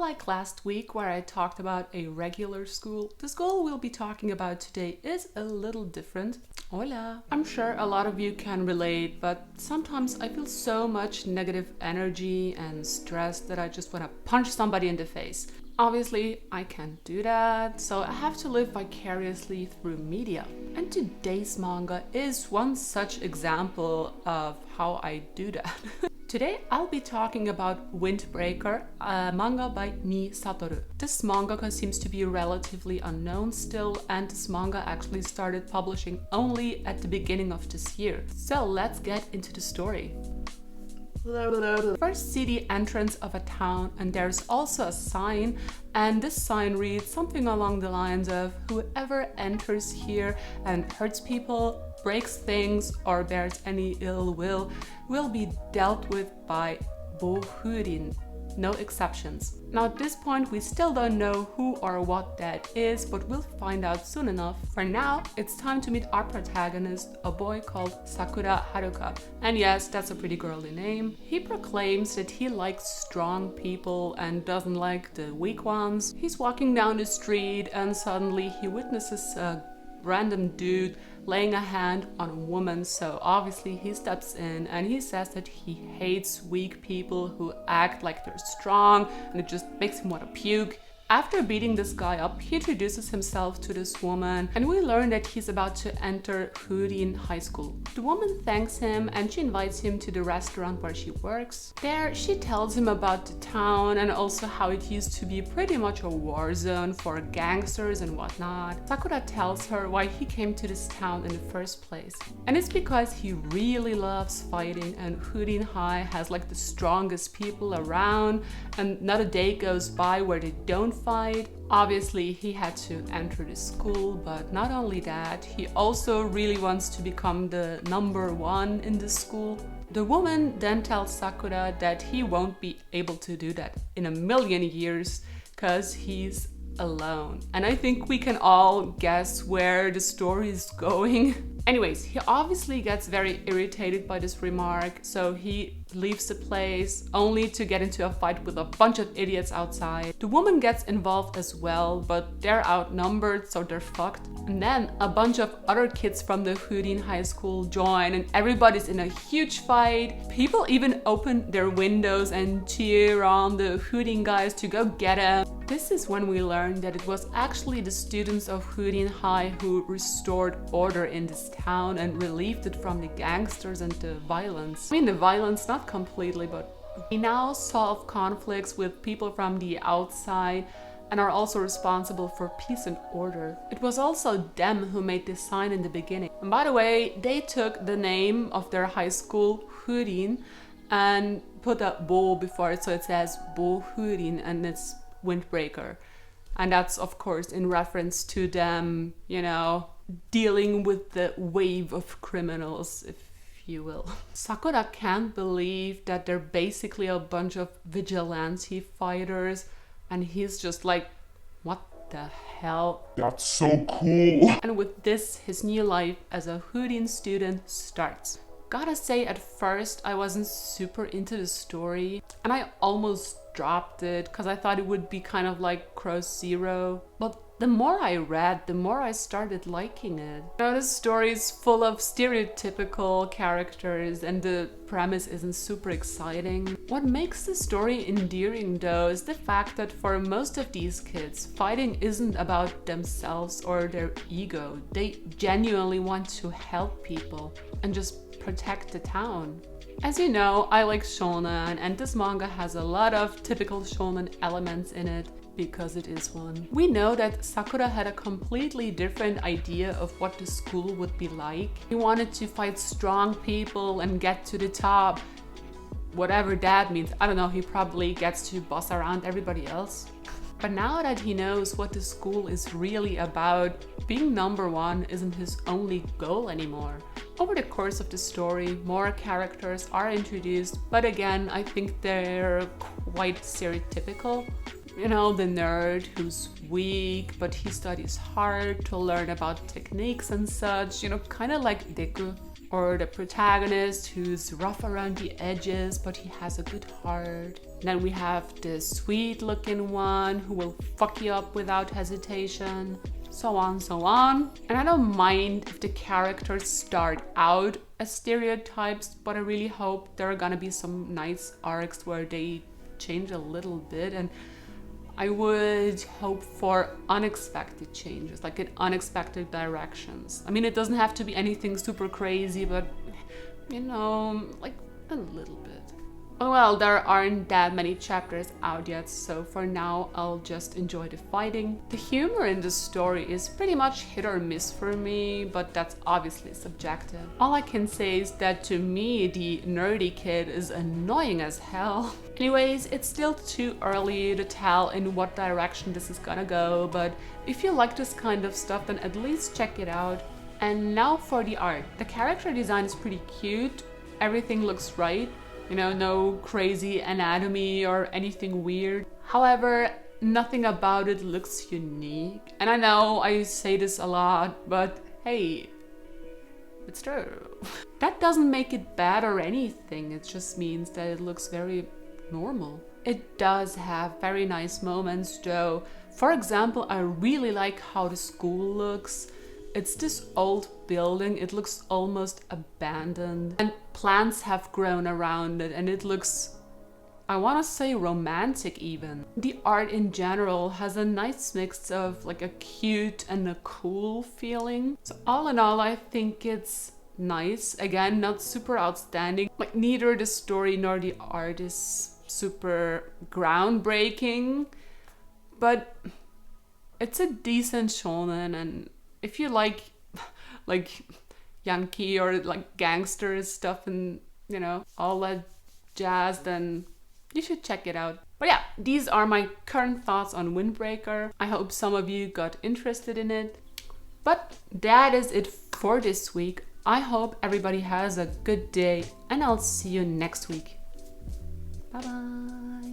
Unlike last week where I talked about a regular school, the school we'll be talking about today is a little different. Hola! I'm sure a lot of you can relate, but sometimes I feel so much negative energy and stress that I just want to punch somebody in the face. Obviously, I can't do that, so I have to live vicariously through media. And today's manga is one such example of how I do that. Today I'll be talking about Windbreaker, a manga by Mi Satoru. This mangaka seems to be relatively unknown still, and this manga actually started publishing only at the beginning of this year. So let's get into the story. First, see the entrance of a town, and there's also a sign, and this sign reads something along the lines of whoever enters here and hurts people, breaks things, or bears any ill will be dealt with by Bohurin. No exceptions. Now at this point we still don't know who or what that is, but we'll find out soon enough. For now, it's time to meet our protagonist, a boy called Sakura Haruka. And yes, that's a pretty girly name. He proclaims that he likes strong people and doesn't like the weak ones. He's walking down the street and suddenly he witnesses a random dude laying a hand on a woman, so obviously he steps in and he says that he hates weak people who act like they're strong, and it just makes him want to puke. After beating this guy up, he introduces himself to this woman, and we learn that he's about to enter Korean high school. The woman thanks him and she invites him to the restaurant where she works. There, she tells him about the town and also how it used to be pretty much a war zone for gangsters and whatnot. Sakura tells her why he came to this town in the first place. And it's because he really loves fighting, and Korean High has like the strongest people around, and not a day goes by where they don't fight. Obviously, he had to enter the school, but not only that, he also really wants to become the number one in the school. The woman then tells Sakura that he won't be able to do that in a million years because he's alone. And I think we can all guess where the story is going. Anyways, he obviously gets very irritated by this remark, so he leaves the place only to get into a fight with a bunch of idiots outside. The woman gets involved as well, but they're outnumbered, so they're fucked. And then a bunch of other kids from the Korean high school join, and everybody's in a huge fight. People even open their windows and cheer on the Korean guys to go get him. This is when we learn that it was actually the students of Korean High who restored order in this town and relieved it from the gangsters and the violence. I mean, the violence not completely, but we now solve conflicts with people from the outside and are also responsible for peace and order. It was also them who made this sign in the beginning. And by the way, they took the name of their high school, Hurin, and put a bo before it, so it says Bo Hurin, and it's Windbreaker. And that's of course in reference to them, you know, dealing with the wave of criminals, if you will. Sakura can't believe that they're basically a bunch of vigilante fighters, and he's just like, what the hell? That's so cool! And with this, his new life as a Hurin student starts. Gotta say, at first I wasn't super into the story, and I almost dropped it because I thought it would be kind of like Cross Zero. But the more I read, the more I started liking it. You know, the story is full of stereotypical characters and the premise isn't super exciting. What makes the story endearing though is the fact that for most of these kids, fighting isn't about themselves or their ego. They genuinely want to help people and just protect the town. As you know, I like shounen, and this manga has a lot of typical shounen elements in it because it is one. We know that Sakura had a completely different idea of what the school would be like. He wanted to fight strong people and get to the top. Whatever that means, I don't know, he probably gets to boss around everybody else. But now that he knows what the school is really about, being number one isn't his only goal anymore. Over the course of the story, more characters are introduced, but again, I think they're quite stereotypical. You know, the nerd who's weak, but he studies hard to learn about techniques and such, you know, kind of like Deku. Or the protagonist who's rough around the edges, but he has a good heart. Then we have the sweet looking one who will fuck you up without hesitation. So on, so on. And I don't mind if the characters start out as stereotypes, but I really hope there are gonna be some nice arcs where they change a little bit, and I would hope for unexpected changes, like in unexpected directions. I mean, it doesn't have to be anything super crazy, but you know, like a little bit. Well, there aren't that many chapters out yet, so for now I'll just enjoy the fighting. The humor in the story is pretty much hit or miss for me, but that's obviously subjective. All I can say is that to me, the nerdy kid is annoying as hell. Anyways, it's still too early to tell in what direction this is gonna go, but if you like this kind of stuff, then at least check it out. And now for the art. The character design is pretty cute, everything looks right. You know, no crazy anatomy or anything weird. However, nothing about it looks unique. And I know I say this a lot, but hey, it's true. That doesn't make it bad or anything, it just means that it looks very normal. It does have very nice moments though. For example, I really like how the school looks. It's this old building, it looks almost abandoned, and plants have grown around it, and it looks, I want to say, romantic even. The art in general has a nice mix of like a cute and a cool feeling. So all in all, I think it's nice. Again, not super outstanding. Like neither the story nor the art is super groundbreaking, but it's a decent shonen, and if you like Yankee or like gangster stuff and you know all that jazz, then you should check it out. But yeah, these are my current thoughts on Windbreaker. I hope some of you got interested in it. But that is it for this week. I hope everybody has a good day, and I'll see you next week. Bye bye.